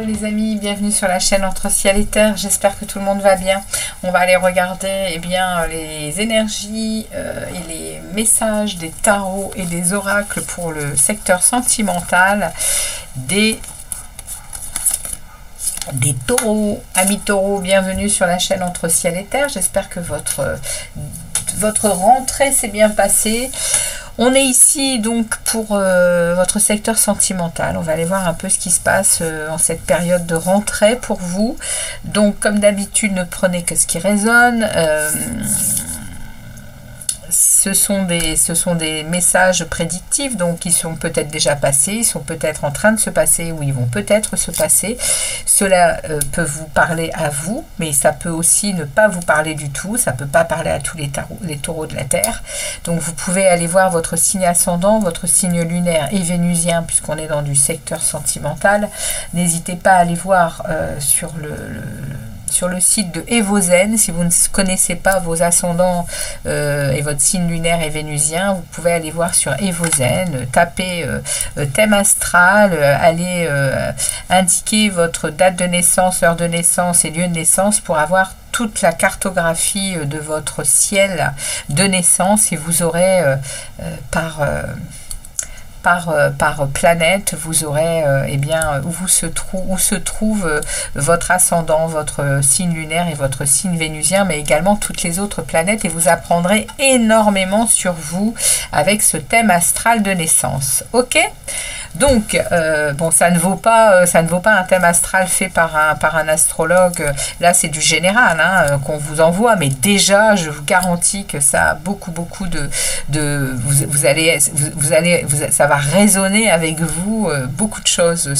les amis, bienvenue sur la chaîne Entre Ciel et Terre, j'espère que tout le monde va bien. On va aller regarder les énergies et les messages des tarots et des oracles pour le secteur sentimental des taureaux. Amis taureaux, bienvenue sur la chaîne Entre Ciel et Terre, j'espère que votre rentrée s'est bien passée. On est ici donc pour votre secteur sentimental. On va aller voir un peu ce qui se passe en cette période de rentrée pour vous. Donc comme d'habitude, ne prenez que ce qui résonne. Ce sont des messages prédictifs, donc ils sont peut-être déjà passés, ils sont peut-être en train de se passer ou ils vont peut-être se passer. Cela peut vous parler à vous, mais ça peut aussi ne pas vous parler du tout, ça ne peut pas parler à tous les taureaux de la Terre. Donc vous pouvez aller voir votre signe ascendant, votre signe lunaire et vénusien, puisqu'on est dans du secteur sentimental. N'hésitez pas à aller voir sur le site de Evozen, si vous ne connaissez pas vos ascendants et votre signe lunaire et vénusien, vous pouvez aller voir sur Evozen, taper thème astral, aller indiquer votre date de naissance, heure de naissance et lieu de naissance pour avoir toute la cartographie de votre ciel de naissance, et vous aurez par planète, vous aurez où se trouve votre ascendant, votre signe lunaire et votre signe vénusien, mais également toutes les autres planètes, et vous apprendrez énormément sur vous avec ce thème astral de naissance. Ok, donc bon, ça ne vaut pas un thème astral fait par un astrologue. Là c'est du général qu'on vous envoie, mais déjà je vous garantis que ça a beaucoup ça va résonner avec vous beaucoup de choses,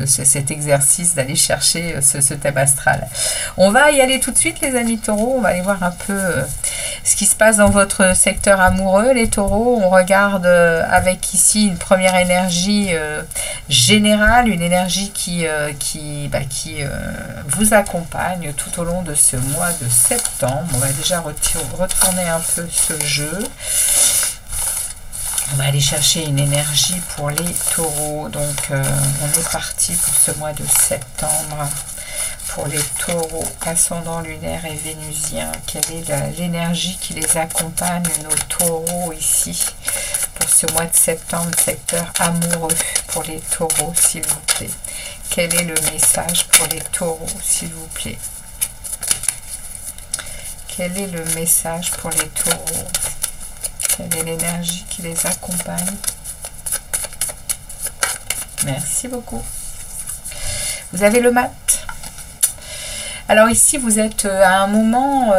cet exercice d'aller chercher ce thème astral. On va y aller tout de suite les amis taureaux, on va aller voir un peu ce qui se passe dans votre secteur amoureux les taureaux. On regarde avec ici une première énergie générale, une énergie qui vous accompagne tout au long de ce mois de septembre. On va déjà retourner un peu ce jeu. On va aller chercher une énergie pour les taureaux. Donc on est parti pour ce mois de septembre. Pour les taureaux, ascendant lunaire et vénusien, quelle est l'énergie qui les accompagne, nos taureaux ici, pour ce mois de septembre, secteur amoureux, pour les taureaux, s'il vous plaît. Quel est le message pour les taureaux, s'il vous plaît? Quel est le message pour les taureaux? Quelle est l'énergie qui les accompagne? Merci beaucoup. Vous avez le mat. Alors ici, vous êtes à un moment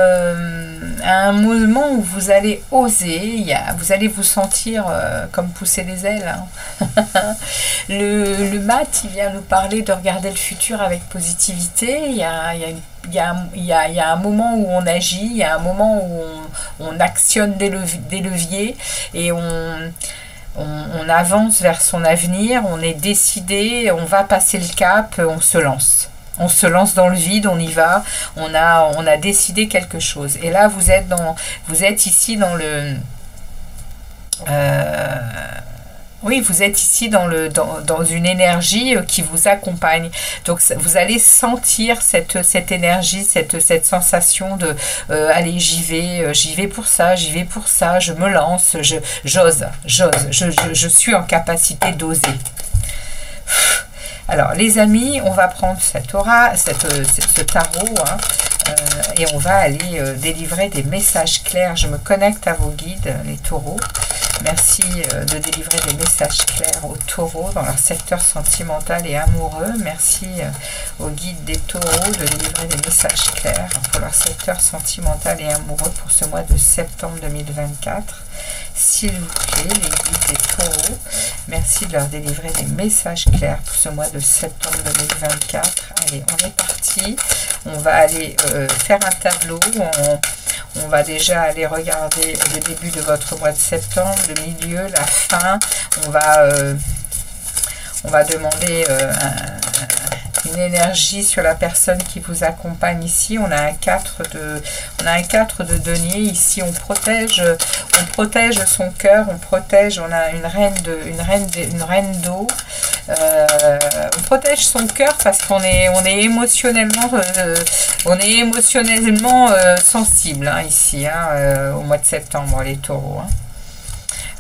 où vous allez oser, vous allez vous sentir comme pousser des ailes. Le mat, il vient nous parler de regarder le futur avec positivité. Il y a un moment où on agit, il y a un moment où on actionne des leviers et on avance vers son avenir, on est décidé, on va passer le cap, on se lance. On se lance dans le vide, on y va, on a décidé quelque chose. Et là, vous êtes ici dans le... oui, vous êtes ici dans une énergie qui vous accompagne. Donc, vous allez sentir cette énergie, cette sensation de allez, j'y vais pour ça, je me lance, j'ose, je suis en capacité d'oser. Alors les amis, on va prendre ce tarot et on va aller délivrer des messages clairs. Je me connecte à vos guides, les taureaux. Merci de délivrer des messages clairs aux taureaux dans leur secteur sentimental et amoureux. Merci aux guides des taureaux de délivrer des messages clairs pour leur secteur sentimental et amoureux pour ce mois de septembre 2024. S'il vous plaît, les guides des taureaux, merci de leur délivrer des messages clairs pour ce mois de septembre 2024. Allez, on est parti. On va aller faire un tableau. On va déjà aller regarder le début de votre mois de septembre, le milieu, la fin. On va demander Une énergie sur la personne qui vous accompagne ici. On a un 4 de denier. Ici, on protège son cœur, on protège, on a une reine d'eau. On protège son cœur parce qu'on est émotionnellement sensible hein, ici, hein, au mois de septembre, les taureaux. Hein.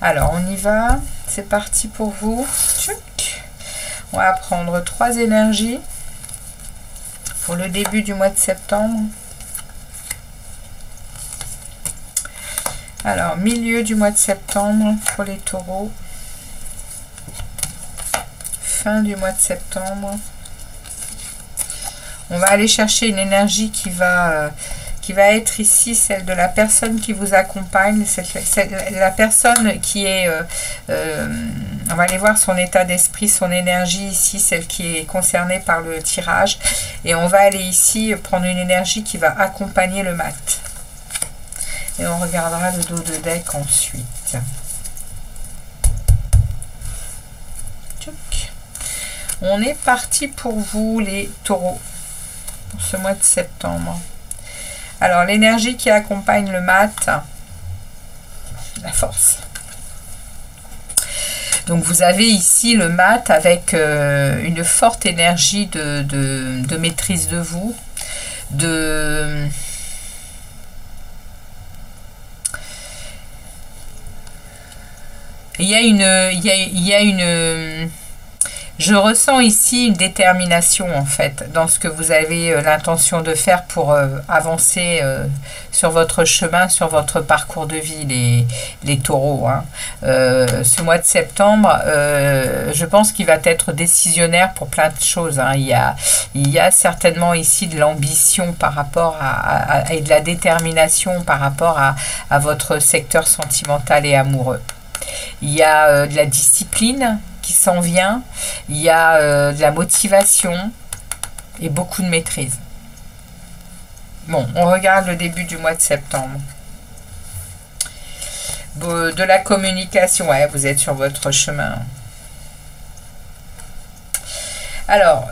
Alors, on y va. C'est parti pour vous. On va prendre 3 énergies pour le début du mois de septembre. Alors, milieu du mois de septembre pour les taureaux. Fin du mois de septembre. On va aller chercher une énergie qui va être ici, celle de la personne qui vous accompagne, la personne qui est, on va aller voir son état d'esprit, son énergie ici, celle qui est concernée par le tirage, et on va aller ici prendre une énergie qui va accompagner le mat. Et on regardera le dos de deck ensuite. On est parti pour vous les taureaux, pour ce mois de septembre. Alors, l'énergie qui accompagne le mat, la force. Donc, vous avez ici le mat avec une forte énergie de maîtrise de vous, je ressens ici une détermination en fait dans ce que vous avez l'intention de faire pour avancer sur votre chemin, sur votre parcours de vie, les taureaux. Hein. Ce mois de septembre, je pense qu'il va être décisionnaire pour plein de choses. Hein. Il y a certainement ici de l'ambition par rapport et de la détermination par rapport à votre secteur sentimental et amoureux. Il y a de la discipline qui s'en vient, il y a de la motivation et beaucoup de maîtrise. Bon, on regarde le début du mois de septembre. De la communication, ouais, vous êtes sur votre chemin. Alors,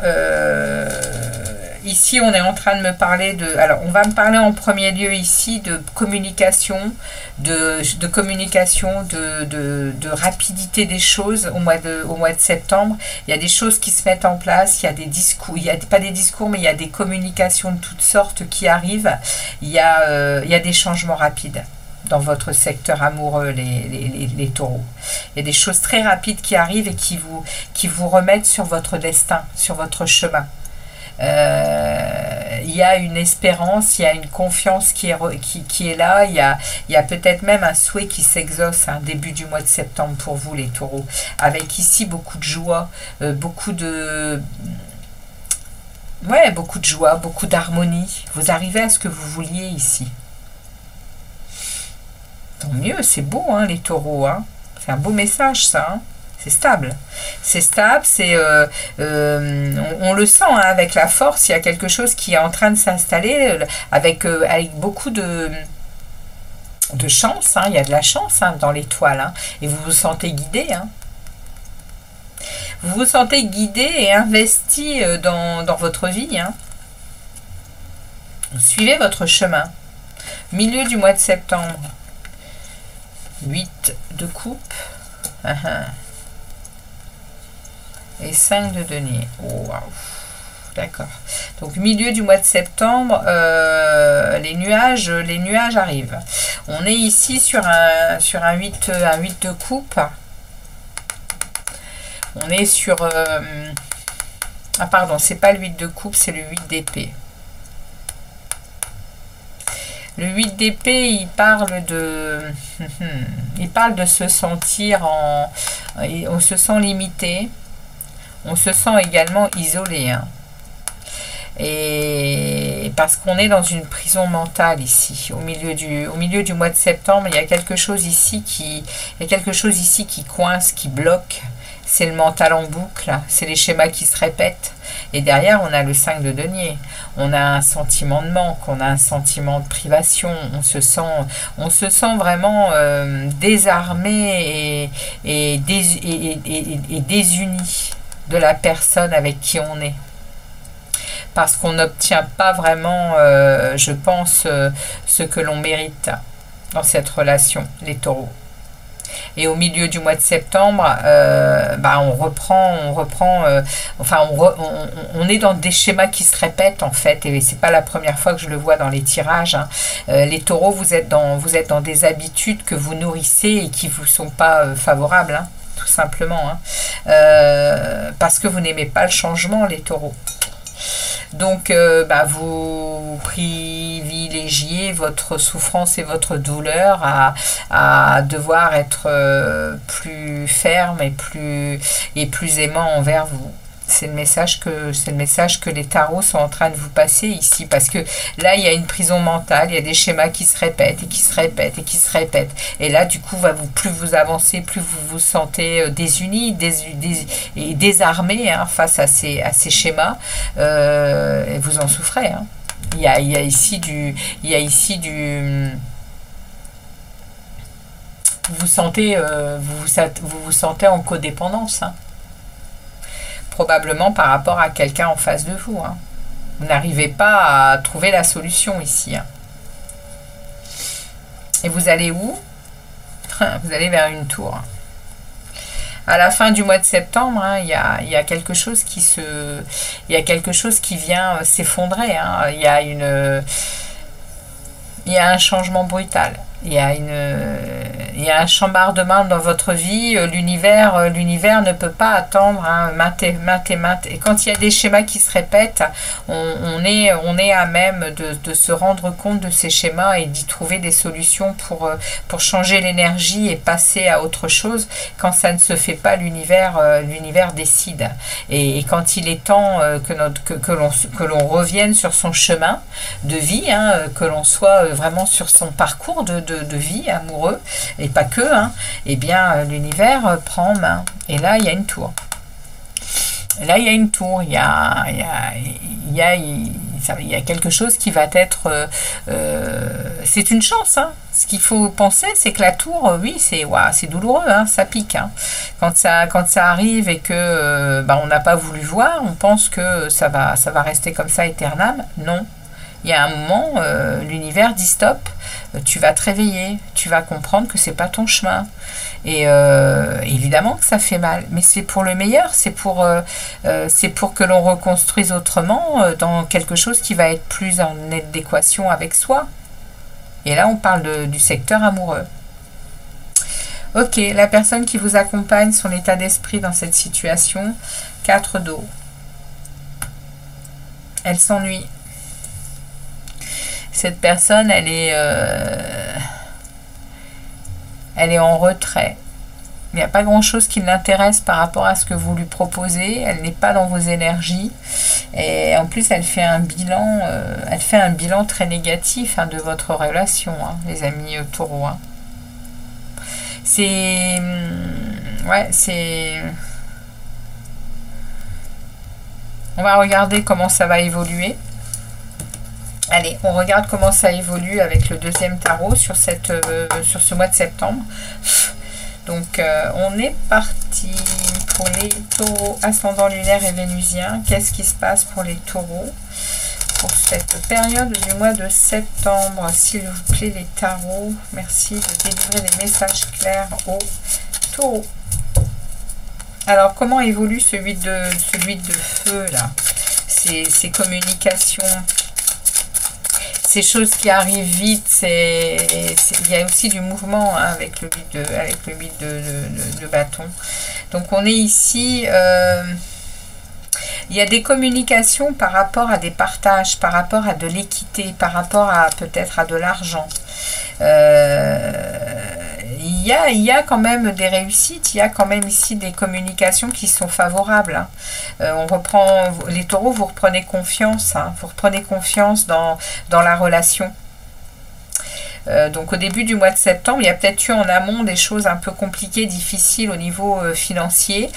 ici, on est en train de me parler de... Alors, on va me parler en premier lieu ici de communication, de rapidité des choses au mois de septembre. Il y a des choses qui se mettent en place, il y a des discours, pas des discours, mais il y a des communications de toutes sortes qui arrivent. Il y a des changements rapides dans votre secteur amoureux, les taureaux. Il y a des choses très rapides qui arrivent et qui vous remettent sur votre destin, sur votre chemin. Il y a une espérance, il y a une confiance qui est là, il y a peut-être même un souhait qui s'exauce un début du mois de septembre pour vous les taureaux, avec ici beaucoup de joie, beaucoup de joie, beaucoup d'harmonie. Vous arrivez à ce que vous vouliez ici. Tant mieux, c'est beau hein, les taureaux, hein. C'est un beau message ça, hein. C'est stable, c'est on le sent hein, avec la force, il y a quelque chose qui est en train de s'installer avec beaucoup de chance, hein, il y a de la chance hein, dans l'étoile, hein, et vous vous sentez guidé. Hein. Vous vous sentez guidé et investi dans votre vie. Hein. Vous suivez votre chemin. Milieu du mois de septembre, 8 de coupe. Et 5 de denier. Oh, wow. D'accord. Donc, milieu du mois de septembre, les nuages arrivent. On est ici sur un 8 de coupe. On est sur... ah, pardon, c'est pas le 8 de coupe, c'est le 8 d'épée. Le 8 d'épée, il parle de se sentir on se sent limité. On se sent également isolé. Hein. Et parce qu'on est dans une prison mentale ici. Au milieu du mois de septembre, il y a quelque chose ici qui coince, qui bloque. C'est le mental en boucle. C'est les schémas qui se répètent. Et derrière, on a le 5 de denier. On a un sentiment de manque, on a un sentiment de privation. On se sent vraiment désarmé et désuni de la personne avec qui on est. parce qu'on n'obtient pas vraiment, je pense, ce que l'on mérite dans cette relation, les taureaux. Et au milieu du mois de septembre, on reprend, on est dans des schémas qui se répètent en fait, et c'est pas la première fois que je le vois dans les tirages. Hein. Les taureaux, vous êtes dans des habitudes que vous nourrissez et qui vous sont pas favorables, hein, tout simplement, hein. Parce que vous n'aimez pas le changement, les taureaux. Donc, vous privilégiez votre souffrance et votre douleur à devoir être plus ferme et plus aimant envers vous. C'est le message que les tarots sont en train de vous passer ici, parce que là il y a une prison mentale, il y a des schémas qui se répètent et qui se répètent et qui se répètent, et là du coup plus vous avancez, plus vous vous sentez désunis et désarmés, hein, face à ces schémas, et vous en souffrez, hein. Il y a ici du vous vous sentez en codépendance, hein. Probablement par rapport à quelqu'un en face de vous, hein. Vous n'arrivez pas à trouver la solution ici, hein. Et vous allez où? Vous allez vers une tour. À la fin du mois de septembre, hein, il y a quelque chose qui vient s'effondrer, hein. Il y a un changement brutal. Il y a un chambardement dans votre vie. L'univers ne peut pas attendre, hein, maintes. Et quand il y a des schémas qui se répètent, on est à même de se rendre compte de ces schémas et d'y trouver des solutions pour changer l'énergie et passer à autre chose. Quand ça ne se fait pas, l'univers décide. Et quand il est temps que l'on revienne sur son chemin de vie, hein, que l'on soit vraiment sur son parcours de vie amoureux, et pas que, hein, eh bien l'univers prend en main. Et là il y a une tour. Là il y a une tour, il y a quelque chose qui va être c'est une chance, hein. Ce qu'il faut penser, c'est que la tour, oui, c'est douloureux, hein, ça pique, hein. Quand ça arrive et que on n'a pas voulu voir, on pense que ça va rester comme ça éternellement. Non. Il y a un moment, l'univers dit stop, tu vas te réveiller, tu vas comprendre que c'est pas ton chemin. Et évidemment que ça fait mal, mais c'est pour le meilleur, c'est pour que l'on reconstruise autrement, dans quelque chose qui va être plus en adéquation avec soi. Et là, on parle du secteur amoureux. Ok, la personne qui vous accompagne, son état d'esprit dans cette situation, 4 d'eau. Elle s'ennuie. Cette personne, elle est en retrait. Il n'y a pas grand-chose qui l'intéresse par rapport à ce que vous lui proposez. Elle n'est pas dans vos énergies. Et en plus, elle fait un bilan très négatif, hein, de votre relation, hein, les amis taureaux. Hein. On va regarder comment ça va évoluer. Allez, on regarde comment ça évolue avec le deuxième tarot sur ce mois de septembre. Donc, on est parti pour les taureaux ascendant lunaire et vénusien. Qu'est-ce qui se passe pour les taureaux pour cette période du mois de septembre? S'il vous plaît, les tarots, merci de délivrer des messages clairs aux taureaux. Alors, comment évolue ce 8 de feu, là? Ces communications, ces choses qui arrivent vite, il y a aussi du mouvement, hein, avec le 8 de bâton. Donc on est ici, il y a des communications par rapport à des partages, par rapport à de l'équité, par rapport à peut-être à de l'argent. Il y a quand même des réussites, il y a quand même ici des communications qui sont favorables, hein. On reprend, les taureaux, vous reprenez confiance, hein, vous reprenez confiance dans la relation. Donc au début du mois de septembre, il y a peut-être eu en amont des choses un peu compliquées, difficiles au niveau financier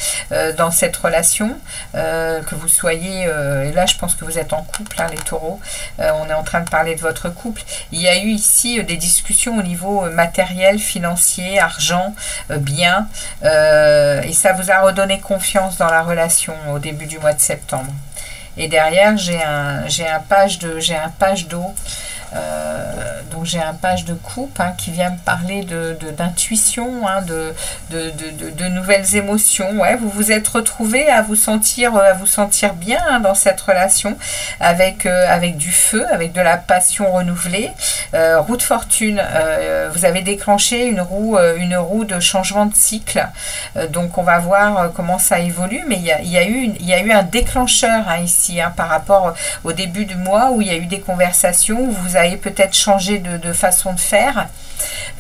dans cette relation, que vous soyez, et là je pense que vous êtes en couple, hein, les taureaux, on est en train de parler de votre couple. Il y a eu ici des discussions au niveau matériel, financier, argent, biens, et ça vous a redonné confiance dans la relation au début du mois de septembre. Et derrière, j'ai un page d'eau. Donc j'ai un page de coupe qui vient me parler d'intuition, de nouvelles émotions. Ouais, vous vous êtes retrouvés à vous sentir bien dans cette relation avec du feu, avec de la passion renouvelée. Roue de fortune, vous avez déclenché une roue de changement de cycle. Donc on va voir comment ça évolue, mais il y a eu un déclencheur ici par rapport au début du mois où il y a eu des conversations où vous avez peut-être changé de façon de faire,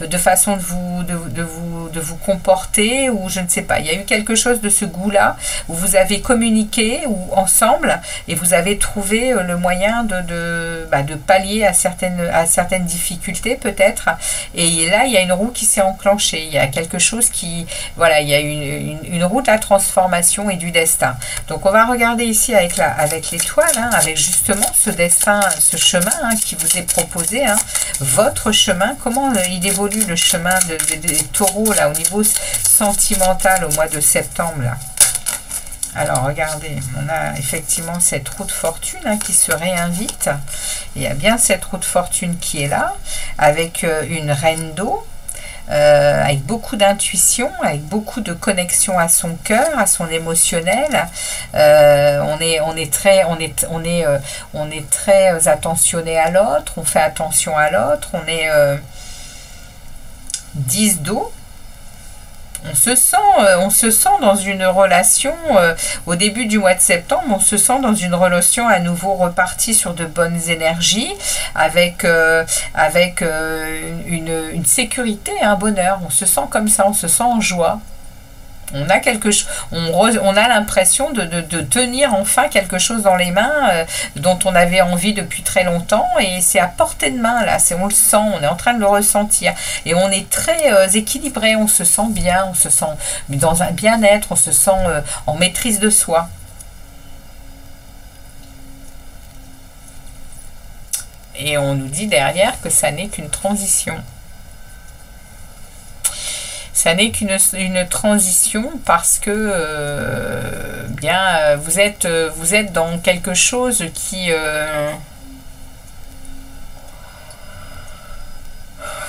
de façon de vous comporter, ou je ne sais pas. Il y a eu quelque chose de ce goût-là où vous avez communiqué ou ensemble et vous avez trouvé le moyen de pallier à certaines difficultés peut-être. Et là, il y a une roue qui s'est enclenchée. Il y a quelque chose qui... Voilà, il y a une roue de la transformation et du destin. Donc, on va regarder ici avec l'étoile, avec justement ce destin, ce chemin qui vous est proposé, votre chemin, comment il évolue le chemin des taureaux là au niveau sentimental au mois de septembre là. Alors regardez, on a effectivement cette roue de fortune qui se réinvite. Il y a bien cette roue de fortune qui est là avec une reine d'eau. Avec beaucoup d'intuition, avec beaucoup de connexion à son cœur, à son émotionnel. On est très attentionné à l'autre, on fait attention à l'autre, on est 10 d'eau. On se sent dans une relation, au début du mois de septembre, on se sent dans une relation à nouveau repartie sur de bonnes énergies, avec une sécurité, un bonheur. On se sent comme ça, on se sent en joie. On a quelque chose, on a l'impression de tenir enfin quelque chose dans les mains dont on avait envie depuis très longtemps, et c'est à portée de main là, on le sent, on est en train de le ressentir et on est très équilibré, on se sent bien, on se sent dans un bien-être, on se sent en maîtrise de soi. Et on nous dit derrière que ça n'est qu'une transition. Ça n'est qu'une transition parce que vous êtes dans quelque chose qui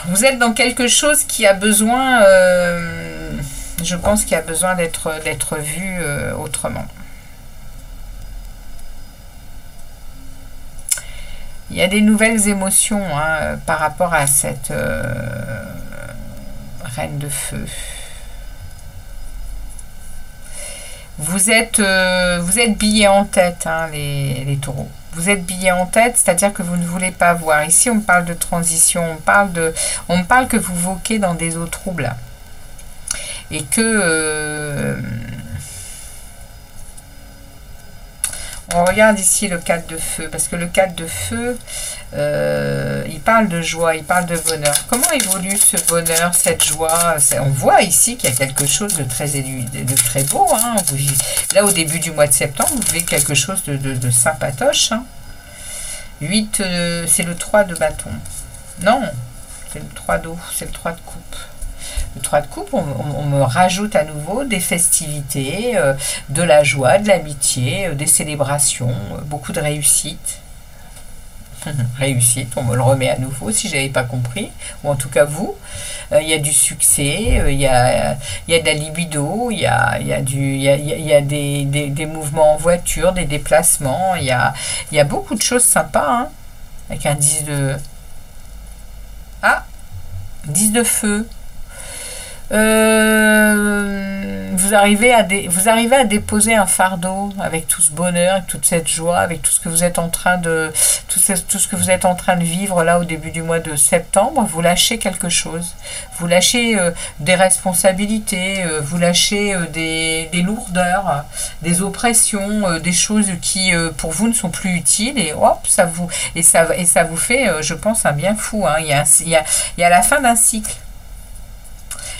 vous êtes dans quelque chose qui a besoin, je pense qu'il a besoin d'être vu autrement. Il y a des nouvelles émotions par rapport à cette reine de feu. Vous êtes billets en tête, les taureaux. Vous êtes billets en tête, c'est-à-dire que vous ne voulez pas voir. Ici, on parle de transition, on parle que vous voquez dans des eaux troubles. Et que... on regarde ici le 4 de feu, parce que le 4 de feu, il parle de joie, il parle de bonheur. Comment évolue ce bonheur, cette joie? On voit ici qu'il y a quelque chose de très beau. Là, au début du mois de septembre, vous vivez quelque chose de sympatoche. 8, c'est le 3 de bâton. Non, c'est le 3 d'eau, c'est le 3 de coupe. Le 3 de coupe, on me rajoute à nouveau des festivités, de la joie, de l'amitié, des célébrations, beaucoup de réussite. Réussite, on me le remet à nouveau si je n'avais pas compris, ou en tout cas vous. Il y a du succès, il y a de la libido, il y a des mouvements en voiture, des déplacements, il y a beaucoup de choses sympas, avec un 10 de... Ah, 10 de feu. Vous arrivez à déposer un fardeau avec tout ce bonheur, avec toute cette joie, avec tout ce que vous êtes en train de vivre là au début du mois de septembre. Vous lâchez quelque chose, vous lâchez des responsabilités, vous lâchez des lourdeurs, des oppressions, des choses qui pour vous ne sont plus utiles, et hop, ça vous fait, je pense, un bien fou. Il y a la fin d'un cycle.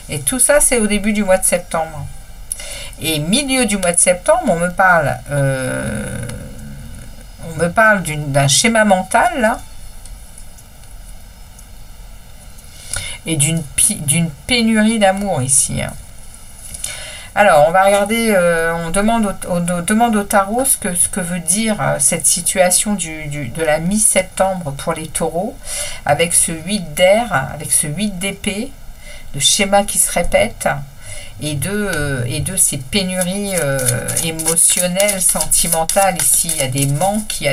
Et tout ça, c'est au début du mois de septembre. Et milieu du mois de septembre, on me parle d'un schéma mental, là, et d'une pénurie d'amour ici. Alors, on va regarder, on demande au tarot ce que veut dire cette situation de la mi-septembre pour les taureaux, avec ce 8 d'air, avec ce 8 d'épée, de schéma qui se répète, et de ces pénuries émotionnelles, sentimentales. Ici, il y a des manques, il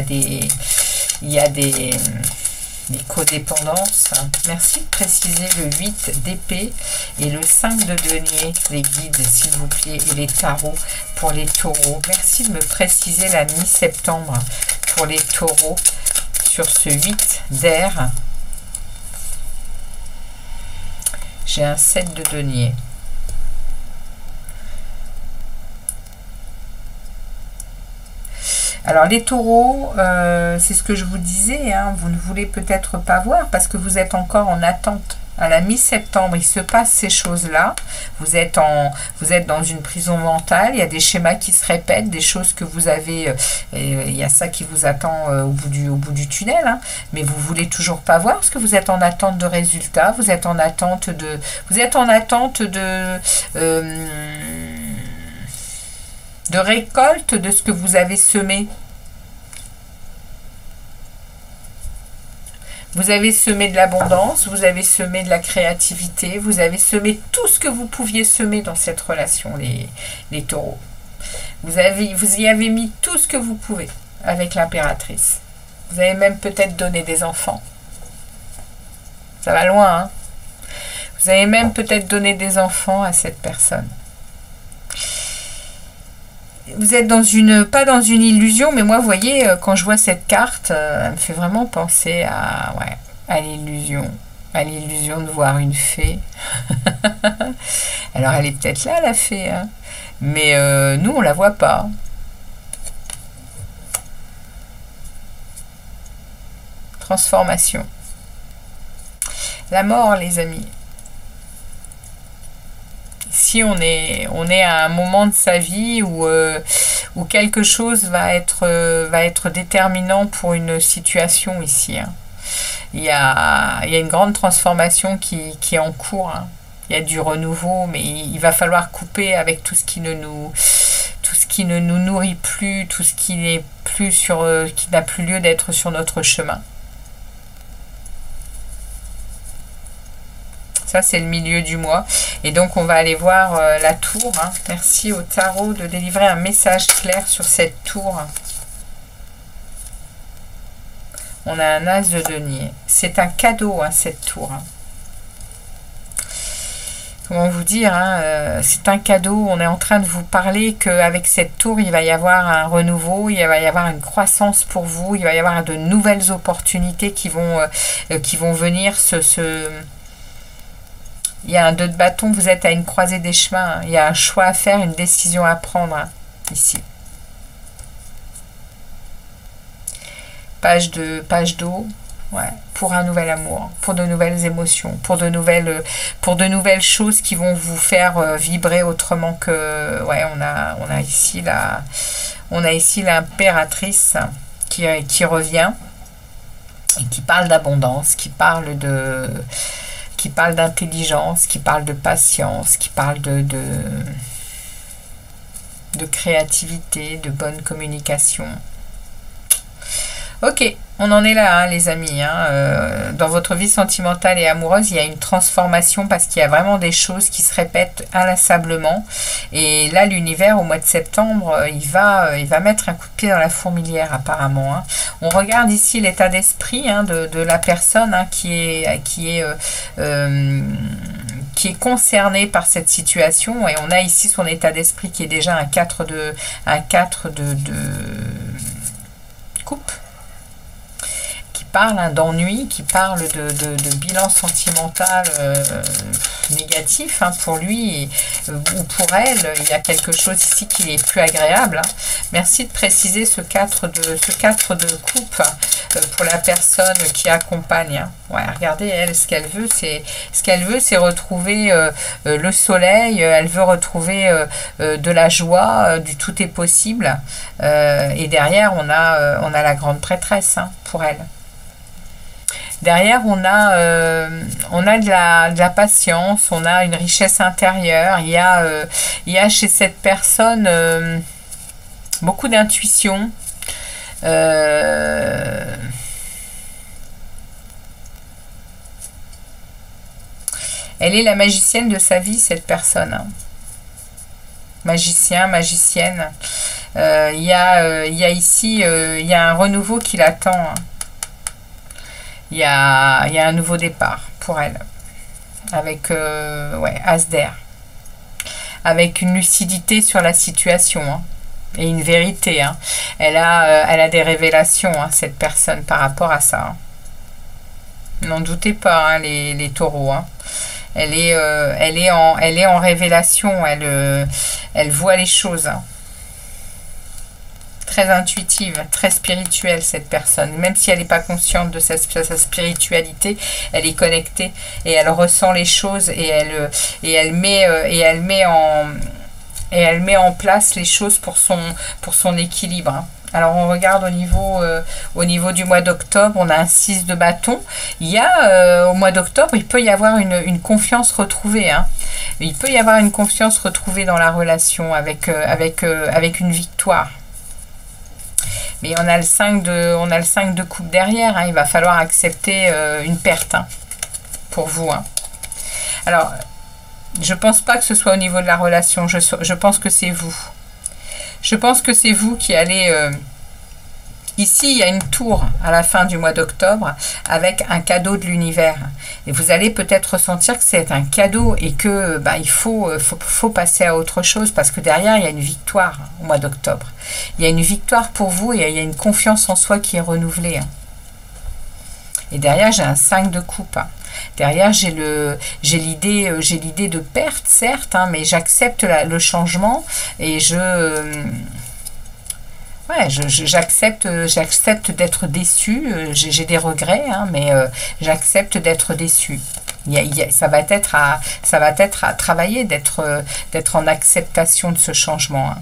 y a des codépendances. Merci de préciser le 8 d'épée et le 5 de denier, les guides, s'il vous plaît, et les tarots pour les taureaux. Merci de me préciser la mi-septembre pour les taureaux sur ce 8 d'air. J'ai un 7 de denier. Alors les taureaux, c'est ce que je vous disais, hein, vous ne voulez peut-être pas voir parce que vous êtes encore en attente. À la mi-septembre, il se passe ces choses-là. Vous êtes dans une prison mentale, il y a des schémas qui se répètent, des choses que vous avez, il y a ça qui vous attend au bout du tunnel, hein, mais vous voulez toujours pas voir parce que vous êtes en attente de résultats, vous êtes en attente de récolte de ce que vous avez semé. Vous avez semé de l'abondance, vous avez semé de la créativité, vous avez semé tout ce que vous pouviez semer dans cette relation, les taureaux. Vous y avez mis tout ce que vous pouvez avec l'impératrice. Vous avez même peut-être donné des enfants. Ça va loin, hein? Vous avez même peut-être donné des enfants à cette personne. Vous êtes pas dans une illusion, mais moi, vous voyez, quand je vois cette carte, elle me fait vraiment penser à l'illusion. À l'illusion de voir une fée. Alors, elle est peut-être là, la fée, hein, mais nous, on la voit pas. Transformation. La mort, les amis. Si on est à un moment de sa vie où quelque chose va être déterminant pour une situation ici, hein. Il y a une grande transformation qui est en cours, hein. Il y a du renouveau, mais il va falloir couper avec tout ce qui ne nous nourrit plus, tout ce qui n'est plus qui n'a plus lieu d'être sur notre chemin. Ça, c'est le milieu du mois. Et donc, on va aller voir la tour, hein. Merci au tarot de délivrer un message clair sur cette tour. On a un as de denier. C'est un cadeau, hein, cette tour. Comment vous dire, hein, c'est un cadeau. On est en train de vous parler qu'avec cette tour, il va y avoir un renouveau, il va y avoir une croissance pour vous, il va y avoir de nouvelles opportunités qui vont venir Il y a un 2 de bâton, vous êtes à une croisée des chemins, hein. Il y a un choix à faire, une décision à prendre, hein, ici. Page d'eau, ouais, pour un nouvel amour, pour de nouvelles émotions, pour de nouvelles choses qui vont vous faire vibrer autrement que... Ouais, on a ici l'impératrice qui revient et qui parle d'abondance, qui parle d'intelligence, qui parle de patience, qui parle de créativité, de bonne communication. Ok, on en est là, hein, les amis, hein. Dans votre vie sentimentale et amoureuse, il y a une transformation parce qu'il y a vraiment des choses qui se répètent inlassablement. Et là, l'univers, au mois de septembre, il va mettre un coup de pied dans la fourmilière, apparemment, hein. On regarde ici l'état d'esprit, hein, de la personne, hein, qui est concernée par cette situation. Et on a ici son état d'esprit qui est déjà un 4 de coupe, parle, hein, d'ennui, qui parle de bilan sentimental négatif, hein, pour lui ou pour elle. Il y a quelque chose ici qui est plus agréable, hein. Merci de préciser ce 4 de coupe pour la personne qui accompagne, hein. Ouais, regardez, elle, ce qu'elle veut, c'est retrouver le soleil. Elle veut retrouver de la joie, du tout est possible. Et derrière, on a la grande prêtresse, hein, pour elle. Derrière, on a de la patience, on a une richesse intérieure. Il y a chez cette personne beaucoup d'intuition. Elle est la magicienne de sa vie, cette personne. Hein. Magicien, magicienne. Il y a ici, il y a un renouveau qui l'attend. Hein. Il y a un nouveau départ pour elle. Avec, ouais, As d'air. Avec une lucidité sur la situation. Hein. Et une vérité. Hein. Elle a des révélations, hein, cette personne, par rapport à ça. Hein. N'en doutez pas, hein, les taureaux. Hein. Elle est en révélation. Elle voit les choses. Hein. Très intuitive, très spirituelle, cette personne. Même si elle n'est pas consciente de sa spiritualité, elle est connectée et elle ressent les choses et elle met en place les choses pour son équilibre. Hein. Alors on regarde au niveau du mois d'octobre, on a un 6 de bâton. Il y a au mois d'octobre, il peut y avoir une confiance retrouvée. Hein. Il peut y avoir une confiance retrouvée dans la relation avec une victoire. Mais on a le 5 de coupe derrière. Hein. Il va falloir accepter une perte, hein, pour vous. Hein. Alors, je ne pense pas que ce soit au niveau de la relation. Je pense que c'est vous. Je pense que c'est vous qui allez... Ici, il y a une tour à la fin du mois d'octobre avec un cadeau de l'univers. Et vous allez peut-être ressentir que c'est un cadeau et que il faut passer à autre chose parce que derrière, il y a une victoire au mois d'octobre. Il y a une victoire pour vous et il y a une confiance en soi qui est renouvelée. Et derrière, j'ai un 5 de coupe. Derrière, j'ai l'idée de perte, certes, hein, mais j'accepte le changement et j'accepte d'être déçue. J'ai des regrets, hein, mais j'accepte d'être déçue. Ça va être à travailler, d'être en acceptation de ce changement. Hein.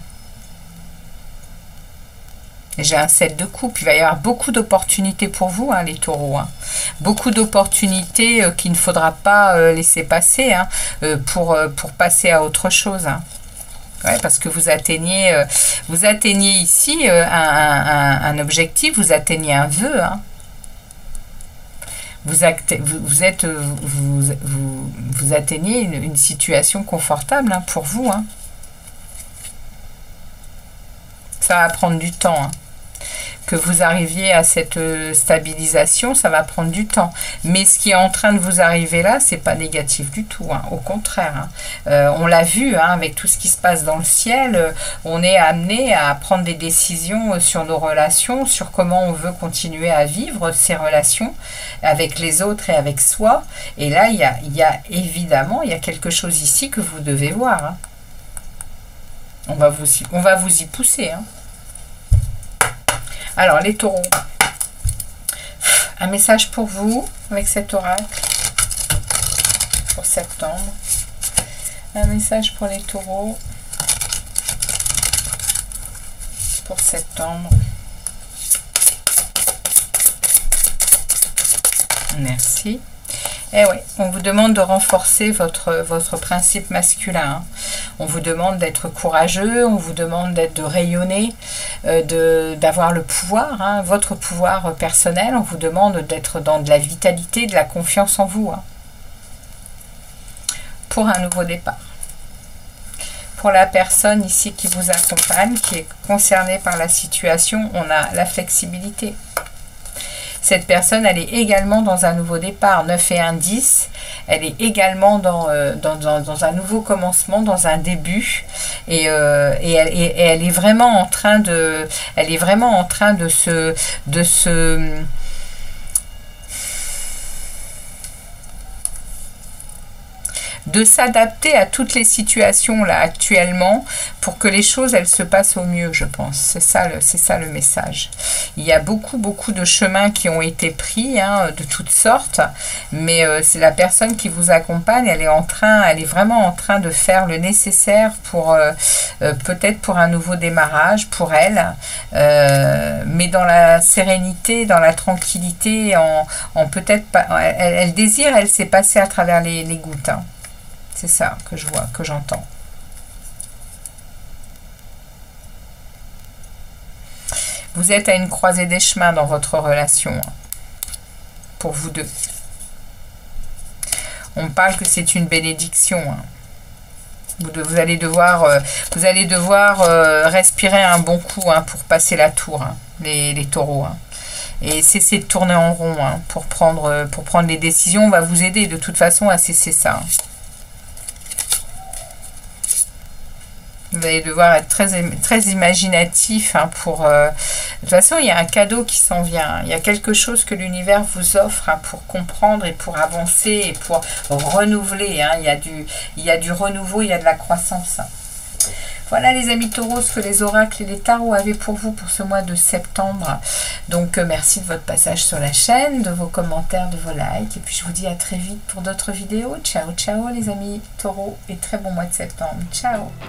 J'ai un 7 de coupe. Il va y avoir beaucoup d'opportunités pour vous, hein, les taureaux. Hein. Beaucoup d'opportunités qu'il ne faudra pas laisser passer, hein, pour passer à autre chose. Hein. Ouais, parce que vous atteignez ici un objectif, vous atteignez un vœu. Hein. Vous atteignez une situation confortable, hein, pour vous. Hein. Ça va prendre du temps. Hein. Que vous arriviez à cette stabilisation, ça va prendre du temps. Mais ce qui est en train de vous arriver là, c'est pas négatif du tout. Hein. Au contraire, hein. On l'a vu, hein, avec tout ce qui se passe dans le ciel, on est amené à prendre des décisions sur nos relations, sur comment on veut continuer à vivre ces relations avec les autres et avec soi. Et là, il y a évidemment, il y a quelque chose ici que vous devez voir. Hein. On va vous y pousser. Hein. Alors, les taureaux, un message pour vous avec cet oracle pour septembre. Un message pour les taureaux pour septembre. Merci. Eh oui, on vous demande de renforcer votre principe masculin. Hein. On vous demande d'être courageux, on vous demande de rayonner, d'avoir le pouvoir, hein, votre pouvoir personnel. On vous demande d'être dans de la vitalité, de la confiance en vous. Hein, pour un nouveau départ. Pour la personne ici qui vous accompagne, qui est concernée par la situation, on a la flexibilité. Cette personne, elle est également dans un nouveau départ, 9 et 1, 10. Elle est également dans un nouveau commencement, dans un début. Et elle est vraiment en train de s'adapter à toutes les situations là actuellement pour que les choses elles se passent au mieux, je pense. C'est ça le message. Il y a beaucoup de chemins qui ont été pris, hein, de toutes sortes, mais c'est la personne qui vous accompagne, elle est vraiment en train de faire le nécessaire pour peut-être pour un nouveau démarrage pour elle, mais dans la sérénité, dans la tranquillité, en peut-être pas. Elle désire, elle s'est passée à travers les gouttes. Hein. C'est ça que je vois, que j'entends. Vous êtes à une croisée des chemins dans votre relation, hein, pour vous deux. On parle que c'est une bénédiction. Hein. Vous allez devoir respirer un bon coup, hein, pour passer la tour, hein, les taureaux. Hein. Et cesser de tourner en rond, hein, pour prendre les décisions. On va vous aider de toute façon à cesser ça. Hein. Vous allez devoir être très imaginatif, hein, pour... de toute façon, il y a un cadeau qui s'en vient. Il y a quelque chose que l'univers vous offre, hein, pour comprendre et pour avancer et pour renouveler. Hein. Il y a du renouveau, il y a de la croissance. Voilà les amis taureaux, ce que les oracles et les tarots avaient pour vous pour ce mois de septembre. Donc merci de votre passage sur la chaîne, de vos commentaires, de vos likes. Et puis je vous dis à très vite pour d'autres vidéos. Ciao, ciao les amis taureaux et très bon mois de septembre. Ciao.